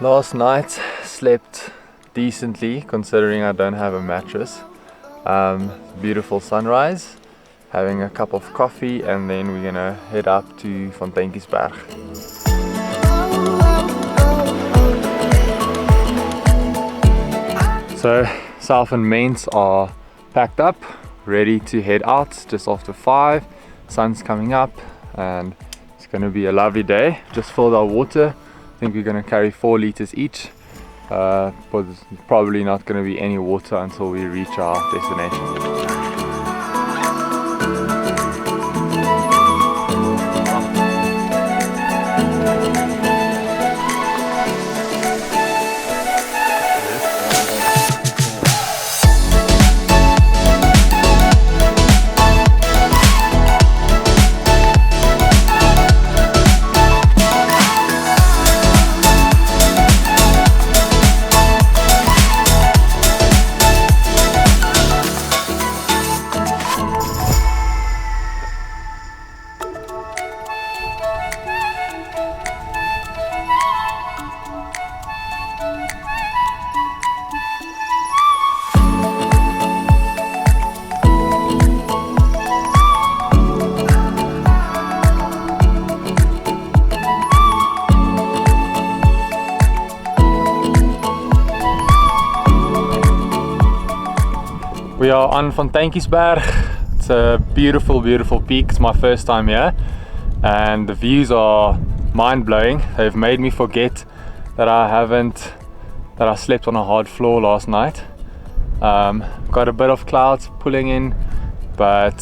Last night slept decently considering I don't have a mattress. Beautiful sunrise, having a cup of coffee, and then we're gonna head up to Fonteintjiesberg. So South and Mentz are packed up, ready to head out just after 5. Sun's coming up and it's going to be a lovely day. Just filled our water. I think we're going to carry 4 liters each, but there's probably not going to be any water until we reach our destination. We are on Fonteintjiesberg. It's a beautiful, beautiful peak. It's my first time here and the views are mind-blowing. They've made me forget that I slept on a hard floor last night. Got a bit of clouds pulling in, but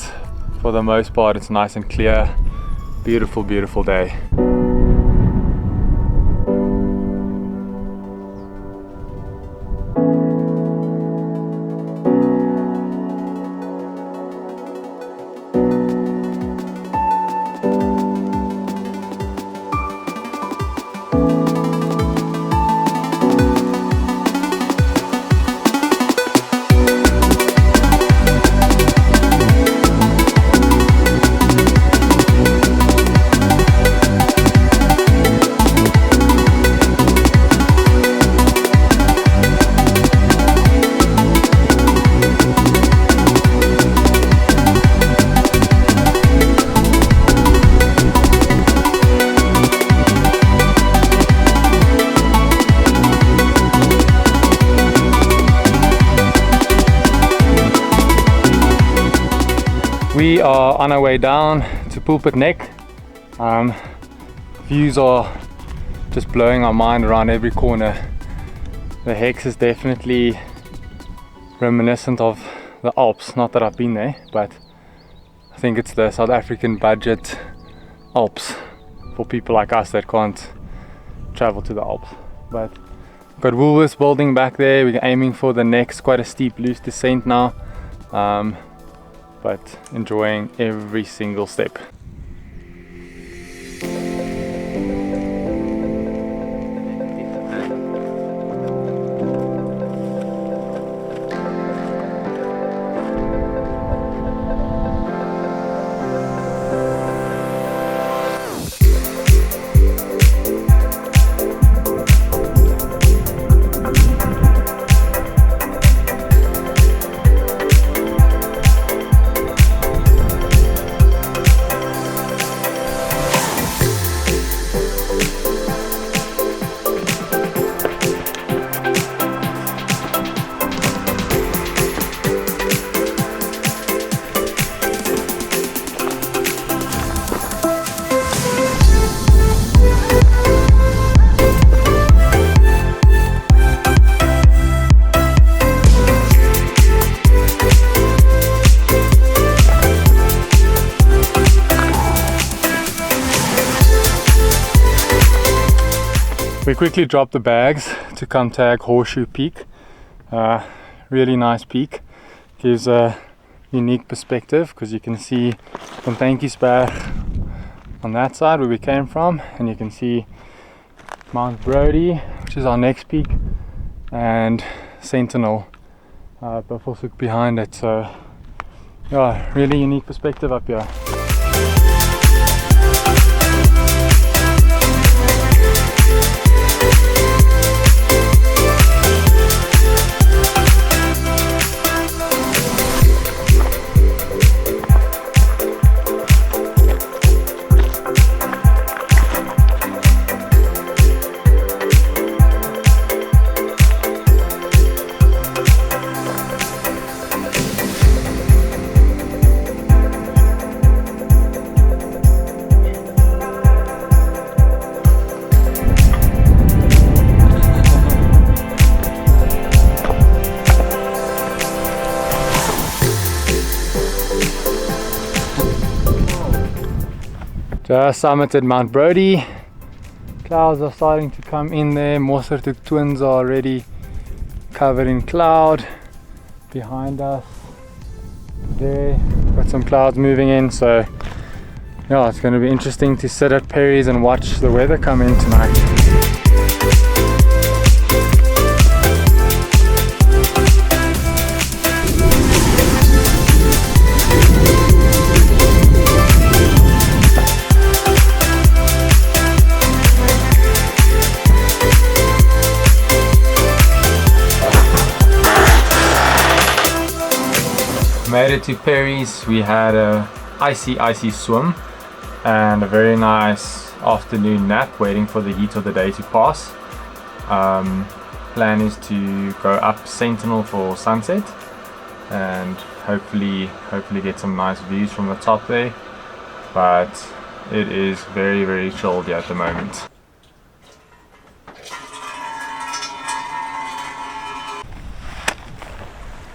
for the most part it's nice and clear. Beautiful, beautiful day. We are on our way down to Pulpit Neck. Views are just blowing our mind around every corner. The Hex is definitely reminiscent of the Alps. Not that I've been there, but I think it's the South African budget Alps for people like us that can't travel to the Alps. But got Woolworths building back there. We're aiming for the next, quite a steep loose descent now. But enjoying every single step. We quickly dropped the bags to come tag Horseshoe Peak. Really nice peak. Gives a unique perspective because you can see Fonteintjiesberg on that side where we came from, and you can see Mountt Brodie, which is our next peak, and Sentinel both also behind it. So yeah, really unique perspective up here. Just summited Mountt Brodie. Clouds are starting to come in there. Worcester twins are already covered in cloud. Behind us there, got some clouds moving in, so yeah, it's going to be interesting to sit at Perry's and watch the weather come in tonight. Made it to Perry's. We had a icy swim and a very nice afternoon nap waiting for the heat of the day to pass. Plan is to go up Sentinel for sunset and hopefully get some nice views from the top there, but it is very chilled here at the moment.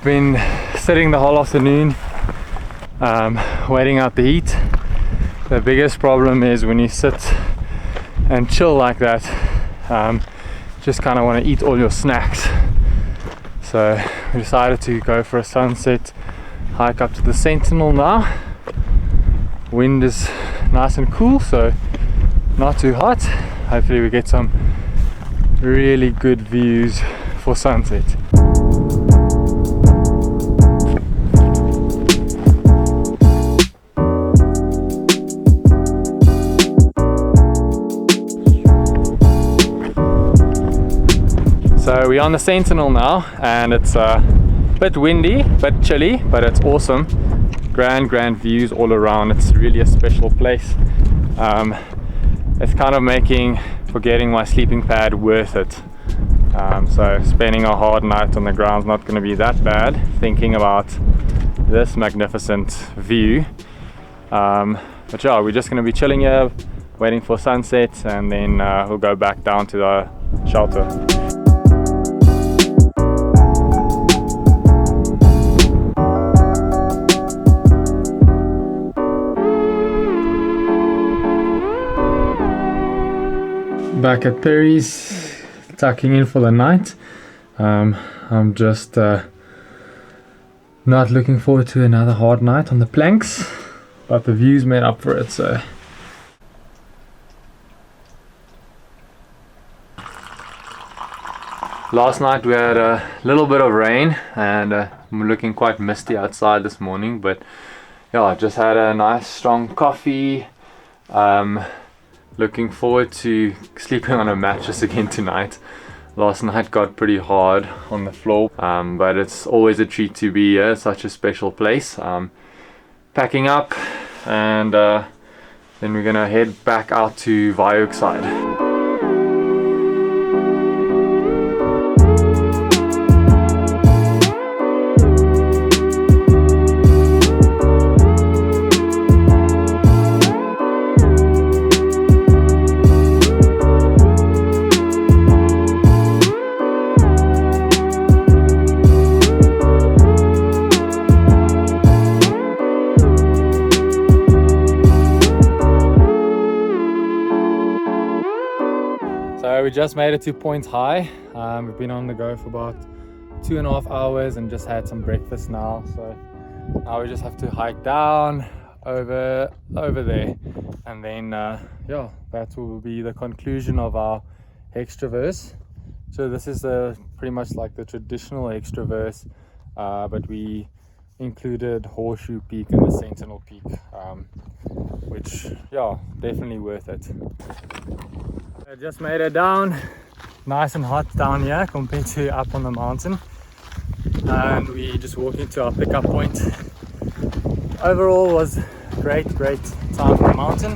Been sitting the whole afternoon waiting out the heat. The biggest problem is when you sit and chill like that, just kind of want to eat all your snacks. So we decided to go for a sunset hike up to the Sentinel now. Wind is nice and cool, so not too hot. Hopefully we get some really good views for sunset. So we're on the Sentinel now, and it's a bit windy, bit chilly, but it's awesome. Grand views all around. It's really a special place. It's kind of making forgetting my sleeping pad worth it. So spending a hard night on the ground's not going to be that bad, thinking about this magnificent view. But yeah, we're just going to be chilling here, waiting for sunset, and then we'll go back down to the shelter. Back at Perry's, tucking in for the night. I'm just not looking forward to another hard night on the planks, but the view's made up for it. So last night we had a little bit of rain, and I'm looking quite misty outside this morning, but yeah, I just had a nice strong coffee. Looking forward to sleeping on a mattress again tonight. Last night got pretty hard on the floor, but it's always a treat to be here. Such a special place. Packing up, and then we're gonna head back out to Wyoke side. So we just made it to Point High. We've been on the go for about 2.5 hours and just had some breakfast now. So now we just have to hike down over there, and then yeah, that will be the conclusion of our Hex Traverse. So this is pretty much like the traditional Hex Traverse, but we included Horseshoe Peak and the Sentinel Peak, which yeah, definitely worth it. I just made it down. Nice and hot down here compared to up on the mountain, and we just walked into our pickup point. Overall was great time on the mountain.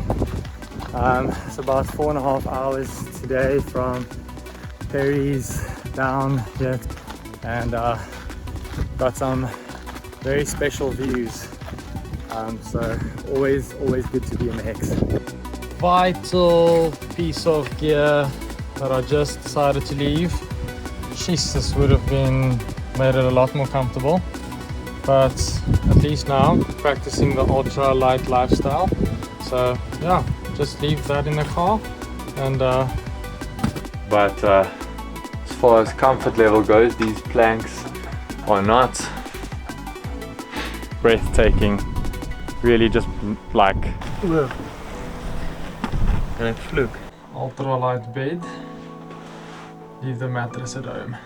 It's about 4.5 hours today from Perry's down here, and got some very special views. So always good to be in the Hex. Vital piece of gear that I just decided to leave. Jeez, this would have made it a lot more comfortable, but at least now practicing the ultra light lifestyle. So yeah, just leave that in the car. And but as far as comfort level goes, these planks are not breathtaking. Really just like and fluke. Ultralight bed. Leave the mattress at home.